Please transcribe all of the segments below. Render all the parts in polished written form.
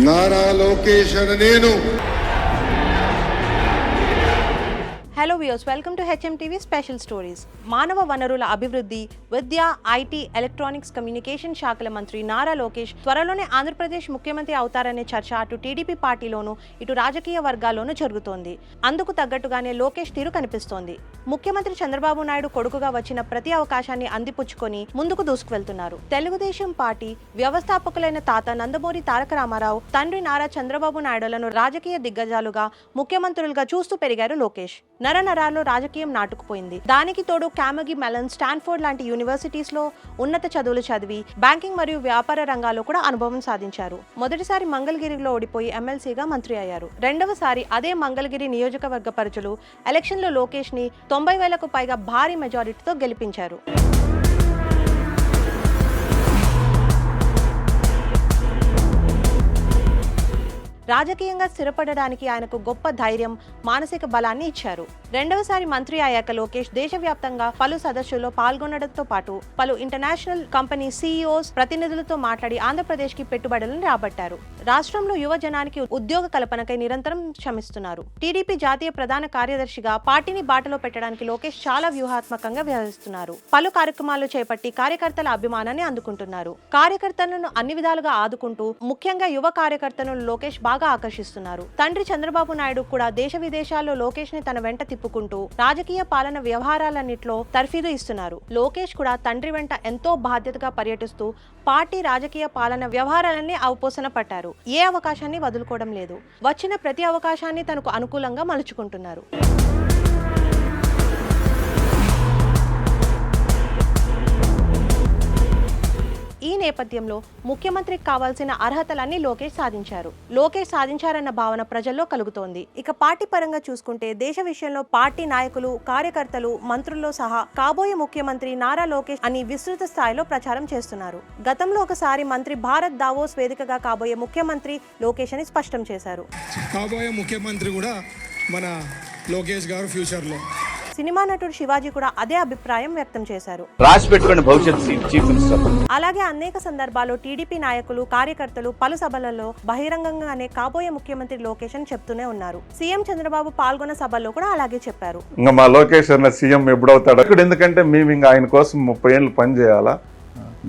నారా లోకేష్ అనే నేను. Hello viewers, welcome to HMTV special stories. మానవ వనరుల అభివృద్ధి, విద్య, ఐటీ, ఎలక్ట్రానిక్స్, కమ్యూనికేషన్ శాఖల మంత్రి నారా లోకేష్ త్వరలోనే ఆంధ్రప్రదేశ్ ముఖ్యమంత్రి అవుతారనే చర్చ అటు టీడీపీ పార్టీలోనూ ఇటు రాజకీయ వర్గాల్లోనూ జరుగుతోంది. అందుకు తగ్గట్టుగానే లోకేష్ తీరు కనిపిస్తోంది. ముఖ్యమంత్రి చంద్రబాబు నాయుడు కొడుకుగా వచ్చిన ప్రతి అవకాశాన్ని అందిపుచ్చుకొని ముందుకు దూసుకువెళ్తున్నారు. తెలుగుదేశం పార్టీ వ్యవస్థాపకులైన తాత నందమూరి తారక రామారావు, తండ్రి నారా చంద్రబాబు నాయుడులను రాజకీయ దిగ్గజాలుగా, ముఖ్యమంత్రులుగా చూస్తూ పెరిగారు లోకేష్. నరనరాల్లో రాజకీయం నాటుకుపోయింది. దానికి తోడు కామోగి మెలన్, స్టాన్ఫోర్డ్ లాంటి యూనివర్సిటీస్ లో ఉన్నత చదువులు చదివి బ్యాంకింగ్ మరియు వ్యాపార రంగాల్లో కూడా అనుభవం సాధించారు. మొదటిసారి మంగళగిరిలో ఓడిపోయి ఎమ్మెల్సీగా మంత్రి అయ్యారు. రెండవసారి అదే మంగళగిరి నియోజకవర్గ ప్రజలు ఎలక్షన్ లో లోకేష్ ని 90,000కు పైగా భారీ మెజారిటీతో గెలిపించారు. రాజకీయంగా స్థిరపడడానికి ఆయనకు గొప్ప ధైర్యం, మానసిక బలాన్ని ఇచ్చారు. రెండవసారి మంత్రి అయ్యాక లోకేష్ దేశవ్యాప్తంగా పలు సదస్సుల్లో పాల్గొనడంతో పాటు పలు ఇంటర్నేషనల్ కంపెనీ సీఈఓస్ ప్రతినిధులతో మాట్లాడి ఆంధ్రప్రదేశ్ కి పెట్టుబడులను రాబట్టారు. రాష్ట్రంలో యువ జనానికి ఉద్యోగ కల్పనకై నిరంతరం శ్రమిస్తున్నారు. టీడీపీ జాతీయ ప్రధాన కార్యదర్శిగా పార్టీని బాటలో పెట్టడానికి లోకేష్ చాలా వ్యూహాత్మకంగా వ్యవహరిస్తున్నారు. పలు కార్యక్రమాలు చేపట్టి కార్యకర్తల అభిమానాన్ని అందుకుంటున్నారు. కార్యకర్తలను అన్ని విధాలుగా ఆదుకుంటూ ముఖ్యంగా యువ కార్యకర్తలను లోకేష్ బాగా ఆకర్షిస్తున్నారు. తండ్రి చంద్రబాబు నాయుడు కూడా దేశ విదేశాల్లో లోకేష్ ని తన వెంట తిప్పుకుంటూ రాజకీయ పాలన వ్యవహారాలన్నిట్లో తర్ఫీదు ఇస్తున్నారు. లోకేష్ కూడా తండ్రి వెంట ఎంతో బాధ్యతగా పర్యటిస్తూ పార్టీ రాజకీయ పాలన వ్యవహారాలన్నీ అవపోసన పట్టారు. ఏ అవకాశాన్ని వదులుకోవడం లేదు. వచ్చిన ప్రతి అవకాశాన్ని తనకు అనుకూలంగా మలుచుకుంటున్నారు. ఈ నేపథ్యంలో ముఖ్యమంత్రికి కావాల్సిన అర్హతలన్నీ లోకేష్ సాధించారు. లోకేష్ సాధించారన్న భావన ప్రజల్లో కలుగుతోంది. ఇక పార్టీ పరంగా చూసుకుంటే దేశ విషయంలో పార్టీ నాయకులు, కార్యకర్తలు, మంత్రుల్లో సహా కాబోయే ముఖ్యమంత్రి నారా లోకేష్ అని విస్తృత స్థాయిలో ప్రచారం చేస్తున్నారు. గతంలో ఒకసారి మంత్రి భారత్ దావోస్ వేదికగా కాబోయే ముఖ్యమంత్రి లోకేష్ అని స్పష్టం చేశారు. కాబోయే ముఖ్యమంత్రి కూడా మన లోకేష్ గారు ఫ్యూచర్ లో. సినిమా నటుడు శివాజీ కూడా అదే అభిప్రాయం వ్యక్తం చేశారు. అలాగే అనేక సందర్భాల్లో టీడీపీ నాయకులు, కార్యకర్తలు పలు సభలలో బహిరంగంగానే కాబోయే ముఖ్యమంత్రి లోకేష్ అని చెప్తూనే ఉన్నారు. సీఎం చంద్రబాబు పాల్గొన్న సభల్లో కూడా అలాగే చెప్పారు. ఇంకా మా లోకేష్ అన్న సీఎం ఎప్పుడవుతాడు ఇక్కడ, ఎందుకంటే మేము ఇంకా ఆయన కోసం 30 ఏళ్ళు పని చేయాలా,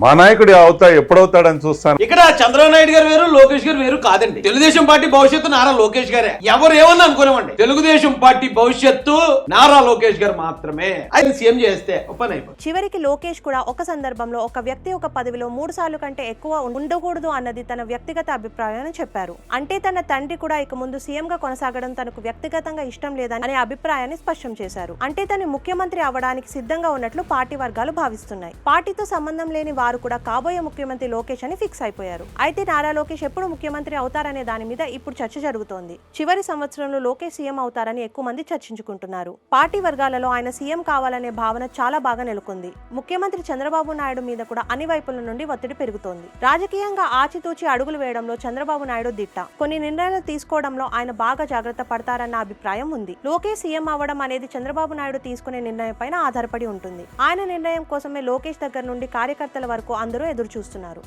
మా నాయకుడు ఎప్పుడవుతాడని చూస్తాను. ఇక్కడ చంద్రబాబు నాయుడు గారు వేరు, లోకేష్ గారు వేరు కాదండి. తెలుగుదేశం పార్టీ భవిష్యత్తు నారా లోకేష్ గారే. ఎవరు ఏమన్నా అనుకోనివ్వండి, తెలుగుదేశం పార్టీ భవిష్యత్తు నారా లోకేష్ గారు మాత్రమే. ఆయన సీఎం చేస్తే పని అయిపోతుంది. చివరికి లోకేష్ కూడా ఒక సందర్భంలో ఒక వ్యక్తి ఒక పదవిలో 3 సార్లు కంటే ఎక్కువ ఉండకూడదు అన్నది తన వ్యక్తిగత అభిప్రాయాన్ని చెప్పారు. అంటే తన తండ్రి కూడా ఇక ముందు సీఎం గా కొనసాగడం తనకు వ్యక్తిగతంగా ఇష్టం లేదని అనే అభిప్రాయాన్ని స్పష్టం చేశారు. అంటే తను ముఖ్యమంత్రి అవ్వడానికి సిద్ధంగా ఉన్నట్లు పార్టీ వర్గాలు భావిస్తున్నాయి. పార్టీతో సంబంధం లేని వారు కూడా కాబోయే ముఖ్యమంత్రి లోకేష్ అని ఫిక్స్ అయిపోయారు. అయితే నారా లోకేష్ ఎప్పుడు ముఖ్యమంత్రి అవుతారనే దాని మీద ఇప్పుడు చర్చ జరుగుతోంది. చివరి సంవత్సరంలో లోకేష్ సీఎం అవుతారని ఎక్కువ మంది చర్చించుకుంటున్నారు. పార్టీ వర్గాలలో ఆయన సీఎం కావాలనే భావన చాలా బాగా నెలకొంది. ముఖ్యమంత్రి చంద్రబాబు నాయుడు మీద కూడా అన్ని వైపుల నుండి ఒత్తిడి పెరుగుతోంది. రాజకీయంగా ఆచితూచి అడుగులు వేయడంలో చంద్రబాబు నాయుడు దిట్ట. కొన్ని నిర్ణయాలు తీసుకోవడంలో ఆయన బాగా జాగ్రత్త పడతారన్న అభిప్రాయం ఉంది. లోకేష్ సీఎం అవ్వడం అనేది చంద్రబాబు నాయుడు తీసుకునే నిర్ణయం పైన ఆధారపడి ఉంటుంది. ఆయన నిర్ణయం కోసమే లోకేష్ దగ్గర నుండి కార్యకర్తల వరకు అందరూ ఎదురు చూస్తున్నారు.